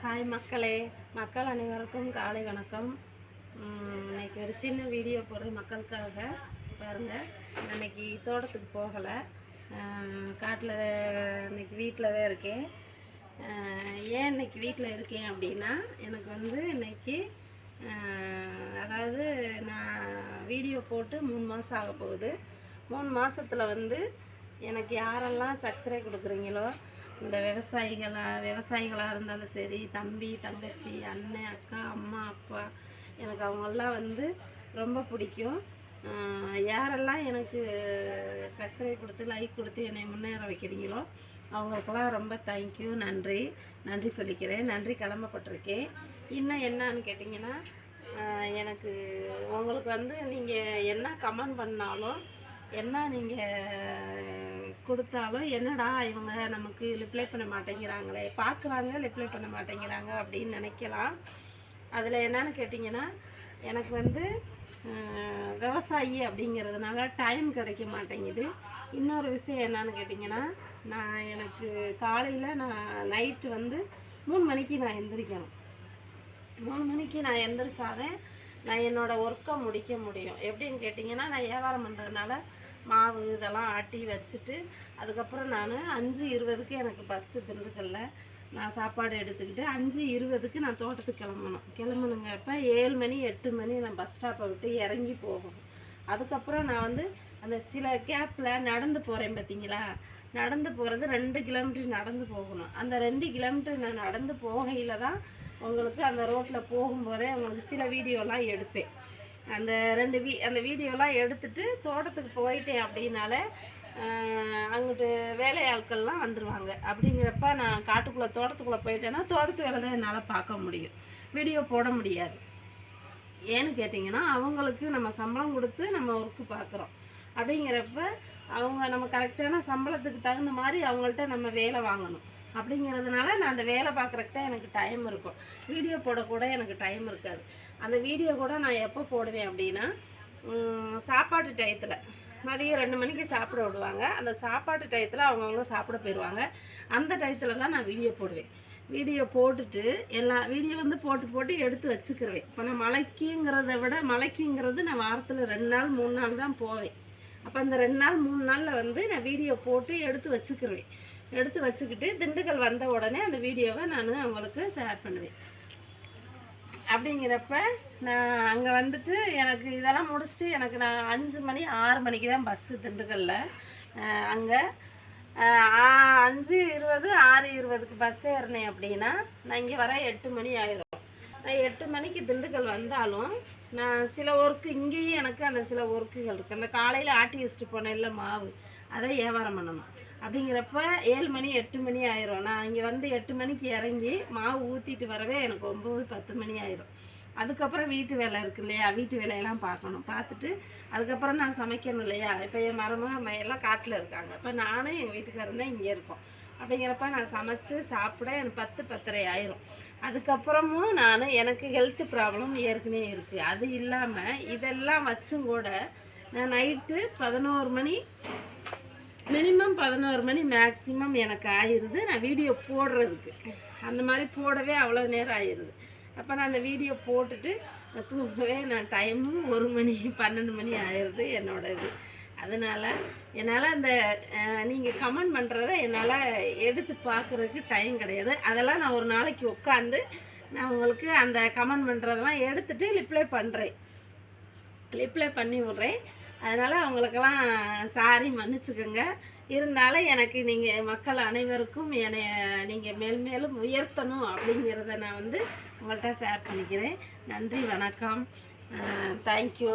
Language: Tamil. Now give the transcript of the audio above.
ஹாய் மக்களே, மக்கள் அனைவருக்கும் காலை வணக்கம். இன்னைக்கு ஒரு சின்ன வீடியோ போடுறேன் மக்களுக்காக. பாருங்கள், இன்னைக்கு தோட்டத்துக்கு போகலை, காட்டில் இன்னைக்கு வீட்டில் தான் இருக்கேன். ஏன் இன்னைக்கு வீட்டில் இருக்கேன் அப்படின்னா, எனக்கு வந்து இன்னைக்கு அதாவது நான் வீடியோ போட்டு 3 மாதம் ஆக போகுது. 3 மாதத்தில் வந்து எனக்கு யாரெல்லாம் சப்ஸ்கிரைப் கொடுக்குறீங்களோ, இந்த விவசாயிகளாக இருந்தாலும் சரி, தம்பி தங்கச்சி அண்ணன் அக்கா அம்மா அப்பா, எனக்கு அவங்கெல்லாம் வந்து ரொம்ப பிடிக்கும். யாரெல்லாம் எனக்கு சப்ஸ்கிரைப் கொடுத்து லைக் கொடுத்து என்னை முன்னேற வைக்கிறீங்களோ அவங்களுக்கெல்லாம் ரொம்ப தேங்க்யூ, நன்றி சொல்லிக்கிறேன். நன்றி கடமைப்பட்டிருக்கேன். இன்னும் என்னன்னு கேட்டிங்கன்னா, எனக்கு உங்களுக்கு வந்து நீங்கள் என்ன கமெண்ட் பண்ணாலும், என்ன நீங்கள் கொடுத்தாலும், என்னடா இவங்க நமக்கு ரிப்ளை பண்ண மாட்டேங்கிறாங்களே, பார்க்குறாங்க ரிப்ளை பண்ண மாட்டேங்கிறாங்க அப்படின்னு நினைக்கலாம். அதில் என்னன்னு கேட்டிங்கன்னா, எனக்கு வந்து விவசாயி அப்படிங்கிறதுனால டைம் கிடைக்க மாட்டேங்குது. இன்னொரு விஷயம் என்னன்னு கேட்டிங்கன்னா, எனக்கு காலையில் நைட்டு வந்து 3 மணிக்கு நான் எந்திரிக்கணும். 3 மணிக்கு நான் எந்திரிச்சாதான் நான் என்னோடய ஒர்க்கை முடிக்க முடியும். எப்படின்னு கேட்டிங்கன்னா, நான் வியாபாரம் பண்ணுறதுனால மாவு இதெல்லாம் ஆட்டி வச்சுட்டு, அதுக்கப்புறம் நான் 5:20க்கு எனக்கு பஸ்ஸு திண்டுக்கல்ல. நான் சாப்பாடு எடுத்துக்கிட்டு 5:20க்கு நான் தோட்டத்துக்கு கிளம்பணுங்கப்ப 7 மணி 8 மணி நான் பஸ் ஸ்டாப்பை விட்டு இறங்கி போகணும். அதுக்கப்புறம் நான் வந்து அந்த சில கேப்பில் நடந்து போகிறேன் பார்த்தீங்களா, நடந்து போகிறது 2 கிலோமீட்டர் நடந்து போகணும். அந்த 2 கிலோமீட்டர் நான் நடந்து போகையில் தான் உங்களுக்கு அந்த ரோட்டில் போகும்போதே உங்களுக்கு சில வீடியோலாம் எடுப்பேன். அந்த வீடியோலாம் எடுத்துகிட்டு தோட்டத்துக்கு போயிட்டேன் அப்படின்னாலே அங்கிட்டு வேலையாட்கள்லாம் வந்துடுவாங்க. அப்படிங்கிறப்ப நான் தோட்டத்துக்குள்ளே போயிட்டேன்னா தோட்டத்து வேலை தான் என்னால் பார்க்க முடியும், வீடியோ போட முடியாது. ஏன்னு கேட்டிங்கன்னா, அவங்களுக்கு நம்ம சம்பளம் கொடுத்து நம்ம ஒர்க்கு பார்க்குறோம். அப்படிங்கிறப்ப அவங்க நம்ம கரெக்டான சம்பளத்துக்கு தகுந்த மாதிரி அவங்கள்ட்ட நம்ம வேலை வாங்கணும். அப்படிங்கிறதுனால நான் அந்த வேலை பார்க்குறதுக்கு தான் எனக்கு டைம் இருக்கும். வீடியோ போடக்கூட எனக்கு டைம் இருக்காது. அந்த வீடியோ கூட நான் எப்போ போடுவேன் அப்படின்னா, சாப்பாட்டு டயத்தில் மதியம் 2 மணிக்கு சாப்பிட விடுவாங்க. அந்த சாப்பாட்டு டயத்தில் அவங்கவுங்க சாப்பிட போயிடுவாங்க. அந்த டயத்தில் தான் நான் வீடியோ போடுவேன். வீடியோ போட்டுட்டு வீடியோ வந்து போட்டு எடுத்து வச்சுக்கிருவேன். இப்போ நான் மலைக்குங்கிறது நான் வாரத்தில் 2 நாள் 3 நாள் தான் போவேன். அப்போ அந்த 2 நாள் 3 நாளில் வந்து நான் வீடியோ போட்டு எடுத்து வச்சுக்கிருவேன். எடுத்து வச்சுக்கிட்டு திண்டுக்கல் வந்த உடனே அந்த வீடியோவை நான் அவங்களுக்கு ஷேர் பண்ணுவேன். அப்படிங்கிறப்ப நான் அங்கே வந்துட்டு எனக்கு இதெல்லாம் முடிச்சுட்டு எனக்கு நான் 5 மணி 6 மணிக்கு தான் பஸ்ஸு திண்டுக்கல்ல. அங்கே 5:20 6:20க்கு பஸ் ஏறினேன் அப்படின்னா நான் இங்கே வர 8 மணி ஆயிரும். நான் 8 மணிக்கு திண்டுக்கல் வந்தாலும் நான் சில ஒர்க்கு இங்கேயும் எனக்கு அந்த சில ஒர்க்குகள் இருக்குது. அந்த காலையில் ஆட்டி வச்சுட்டு போனேன் இல்லை மாவு, அதை வியாபாரம் பண்ணணும். அப்படிங்கிறப்ப 7 மணி 8 மணி ஆயிரும். நான் இங்கே வந்து 8 மணிக்கு இறங்கி மாவு ஊற்றிட்டு வரவே எனக்கு 9 10 மணி ஆயிரும். அதுக்கப்புறம் வீட்டு வேலை இருக்குது இல்லையா, வீட்டு வேலையெல்லாம் பார்த்துட்டு அதுக்கப்புறம் நான் சமைக்கணும் இல்லையா. இப்போ என் மருமக எல்லாம் காட்டில் இருக்காங்க. இப்போ நானும் எங்கள் வீட்டுக்காரர் தான் இங்கே இருக்கோம். அப்படிங்கிறப்ப நான் சமைச்சு சாப்பிட எனக்கு 10 10:30 ஆயிரும். அதுக்கப்புறமும் எனக்கு ஹெல்த்து ப்ராப்ளம் ஏற்கனவே இருக்குது. அது இல்லாமல் இதெல்லாம் வச்சும் கூட நான் நைட்டு 11 மணி மினிமம் 11 மணி மேக்ஸிமம் எனக்கு ஆயிடுது நான் வீடியோ போடுறதுக்கு. அந்த மாதிரி போடவே அவ்வளோ நேரம் ஆயிடுது. அப்போ நான் அந்த வீடியோ போட்டுட்டு தூங்கவே டைமும் 1 மணி 12 மணி ஆயிடுது என்னோட இது. அதனால் என்னால் அந்த நீங்கள் கமெண்ட் பண்ணுறத என்னால் எடுத்து பார்க்குறதுக்கு டைம் கிடையாது. அதெல்லாம் நான் ஒரு நாளைக்கு உட்காந்து நான் உங்களுக்கு அந்த கமெண்ட் பண்ணுறதெல்லாம் எடுத்துகிட்டு ரிப்ளை பண்ணி விட்றேன். அதனால் அவங்களுக்கெல்லாம் சாரி மன்னிச்சுக்கோங்க. இருந்தாலும் எனக்கு நீங்கள் மக்கள் அனைவருக்கும் என்னை நீங்கள் மேலும் உயர்த்தணும் அப்படிங்கிறத நான் வந்து உங்கள்கிட்ட ஷேர் பண்ணிக்கிறேன். நன்றி, வணக்கம், தேங்க்யூ.